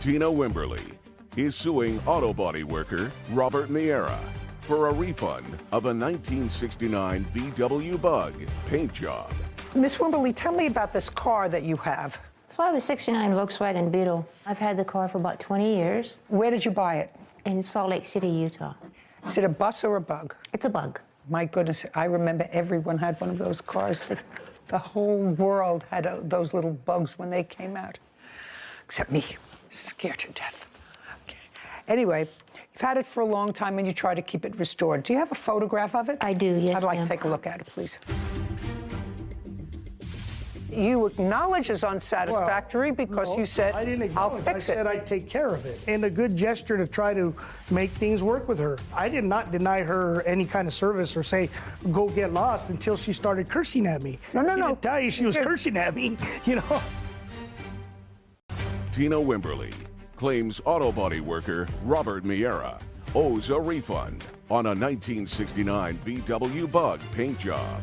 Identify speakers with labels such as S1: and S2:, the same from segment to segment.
S1: Tina Wimberley is suing auto body worker Robert Miera for a refund of a 1969 VW Bug paint job.
S2: Miss Wimberley, tell me about this car that you have.
S3: So I have a 69 Volkswagen Beetle. I've had the car for about 20 years.
S2: Where did you buy it?
S3: In Salt Lake City, Utah.
S2: Is it a bus or a Bug?
S3: It's a Bug.
S2: My goodness, I remember everyone had one of those cars. The whole world had those little Bugs when they came out. Except me, scared to death. Okay. Anyway, you've had it for a long time and you try to keep it restored. Do you have a photograph of it?
S3: I do, yes,
S2: I'd like to
S3: ma'am.
S2: take a look at it, please. You acknowledge it's unsatisfactory because you said,
S4: I didn't
S2: I'll
S4: acknowledge.
S2: fix
S4: I said
S2: it.
S4: I'd take care of it. And a good gesture to try to make things work with her. I did not deny her any kind of service or say, go get lost until she started cursing at me.
S2: No.
S4: She didn't tell you she was cursing at me, you know.
S1: Tina Wimberley claims auto body worker Robert Miera owes a refund on a 1969 VW Bug paint job.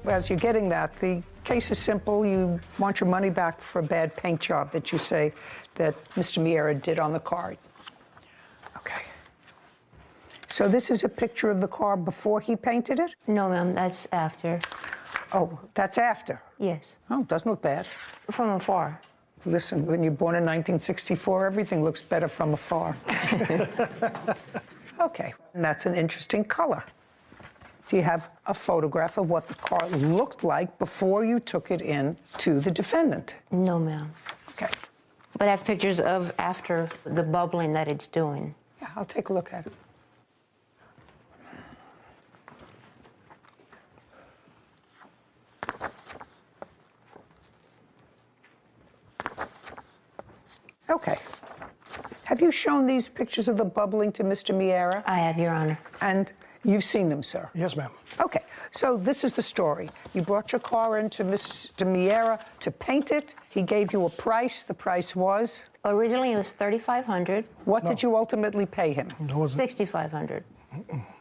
S2: As you're getting that, the case is simple. You want your money back for a bad paint job that you say that Mr. Miera did on the car. Okay. So this is a picture of the car before he painted it?
S3: No, ma'am, that's after.
S2: Oh, that's after.
S3: Yes.
S2: Oh, doesn't look bad.
S3: From afar.
S2: Listen, when you're born in 1964, everything looks better from afar. Okay, and that's an interesting color. Do you have a photograph of what the car looked like before you took it in to the defendant?
S3: No, ma'am.
S2: Okay.
S3: But I have pictures of after the bubbling that it's doing.
S2: Yeah, I'll take a look at it. Okay. Have you shown these pictures of the bubbling to Mr. Miera?
S3: I have, Your Honor.
S2: And you've seen them, sir?
S4: Yes, ma'am.
S2: Okay, so this is the story. You brought your car into Mr. Miera to paint it. He gave you a price. The price was?
S3: Originally, it was $3,500.
S2: What did you ultimately pay him?
S4: It wasn't.
S3: $6,500.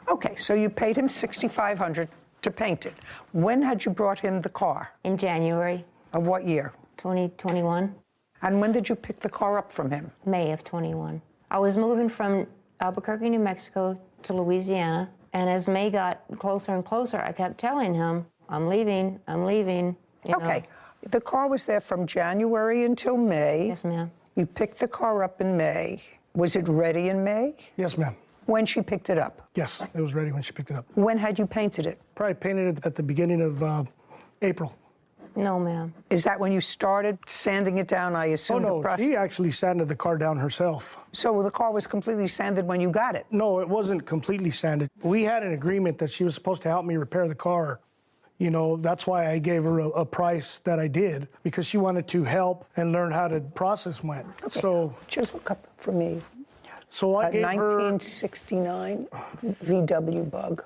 S2: Okay, so you paid him $6,500 to paint it. When had you brought him the car?
S3: In January
S2: Of what year?
S3: 2021.
S2: And when did you pick the car up from him?
S3: May of 21. I was moving from Albuquerque, New Mexico to Louisiana, and as May got closer and closer, I kept telling him, I'm leaving, you
S2: Okay,
S3: know.
S2: the car was there from January until May.
S3: Yes, ma'am.
S2: You picked the car up in May. Was it ready in May?
S4: Yes, ma'am.
S2: When she picked it up?
S4: Yes, it was ready when she picked it up.
S2: When had you painted it?
S4: Probably painted it at the beginning of April.
S3: No, ma'am.
S2: Is that when you started sanding it down, I assume?
S4: Oh, no, she actually sanded the car down herself.
S2: So the car was completely sanded when you got it?
S4: No, it wasn't completely sanded. We had an agreement that she was supposed to help me repair the car. You know, that's why I gave her a price that I did, because she wanted to help and learn how the process went.
S2: Okay.
S4: So
S2: just look up for me.
S4: So I gave her
S2: 1969 VW Bug.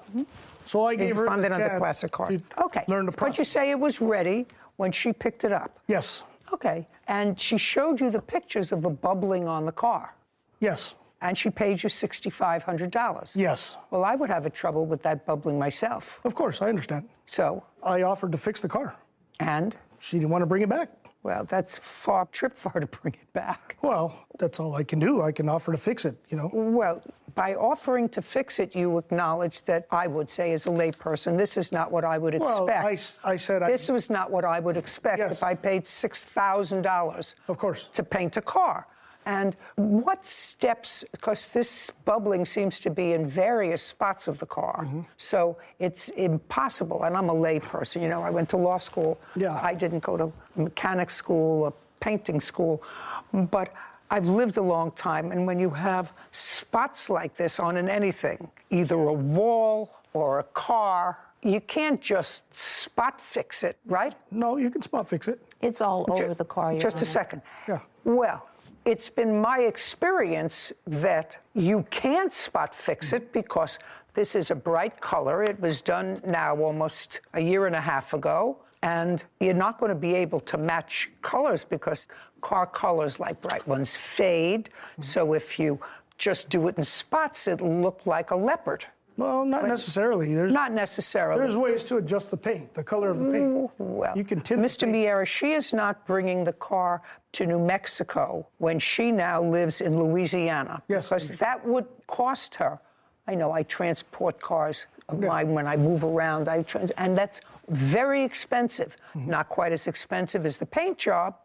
S4: So I gave her
S2: Funded
S4: the
S2: under
S4: chance
S2: classic cars.
S4: to
S2: Okay.
S4: learn the
S2: But
S4: process.
S2: you say it was ready when she picked it up.
S4: Yes.
S2: Okay. And she showed you the pictures of the bubbling on the car.
S4: Yes.
S2: And she paid you $6,500.
S4: Yes.
S2: Well, I would have a trouble with that bubbling myself.
S4: Of course, I understand.
S2: So,
S4: I offered to fix the car.
S2: and?
S4: She didn't want to bring it back.
S2: Well, that's far trip for her to bring it back.
S4: Well, that's all I can do. I can offer to fix it, you know.
S2: Well, by offering to fix it, you acknowledge that I would say, as a layperson, this is not what I would
S4: Well,
S2: expect.
S4: I said
S2: This was not what I would expect
S4: Yes.
S2: if I paid $6,000
S4: Of course.
S2: to paint a car. And what steps, because this bubbling seems to be in various spots of the car, so it's impossible, and I'm a layperson, you know, I went to law school.
S4: Yeah.
S2: I didn't go to mechanic school or painting school, but I've lived a long time, and when you have spots like this on anything, either a wall or a car, you can't just spot fix it, right?
S4: No, you can spot fix it.
S3: It's all over the car, Your
S2: Just a
S3: Honor.
S2: second.
S4: Yeah.
S2: Well, it's been my experience that you can't spot fix it because this is a bright color. It was done now almost a year and a half ago, and you're not going to be able to match colors because car colors like bright ones fade. So if you just do it in spots, it'll look like a leopard.
S4: Well, not necessarily.
S2: Not necessarily.
S4: There's ways to adjust the paint, the color of the paint.
S2: Well,
S4: you can tint
S2: Mr. Miera, she is not bringing the car to New Mexico when she now lives in Louisiana.
S4: Yes.
S2: Because that would cost her. I know I transport cars of mine when I move around, and that's very expensive. Not quite as expensive as the paint job,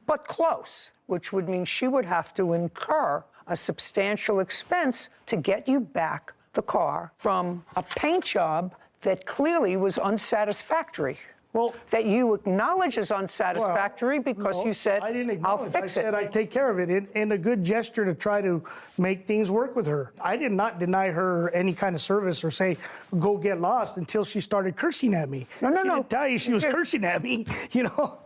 S2: but close, which would mean she would have to incur a substantial expense to get you back the car from a paint job that clearly was unsatisfactory. Well, that you acknowledge as unsatisfactory because you said,
S4: I didn't
S2: I'll
S4: acknowledge.
S2: fix
S4: I
S2: it.
S4: said I'd take care of it in a good gesture to try to make things work with her. I did not deny her any kind of service or say, go get lost until she started cursing at me.
S2: No.
S4: She didn't tell you she was cursing at me, you know?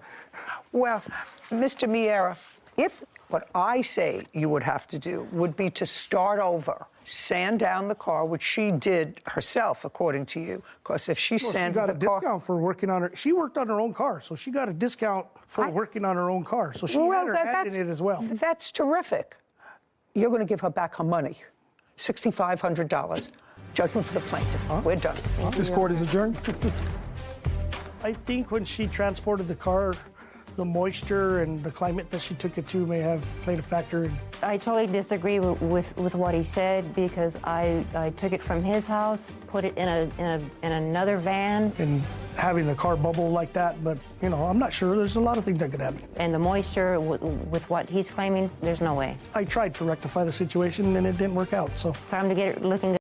S2: Well, Mr. Miera, if what I say you would have to do would be to start over, sand down the car, which she did herself, according to you, because if she sanded the car...
S4: She got a discount for working on her... She worked on her own car, so she got a discount for working on her own car. So she had her hand in it as well.
S2: That's terrific. You're going to give her back her money, $6,500. Judgment for the plaintiff. We're done.
S5: This court is adjourned.
S4: I think when she transported the car, the moisture and the climate that she took it to may have played a factor in...
S3: I totally disagree with what he said because I took it from his house, put it in another van.
S4: And having the car bubble like that, but, you know, I'm not sure. There's a lot of things that could happen.
S3: And the moisture, with what he's claiming, there's no way.
S4: I tried to rectify the situation and it didn't work out, so...
S3: Time to get it looking good.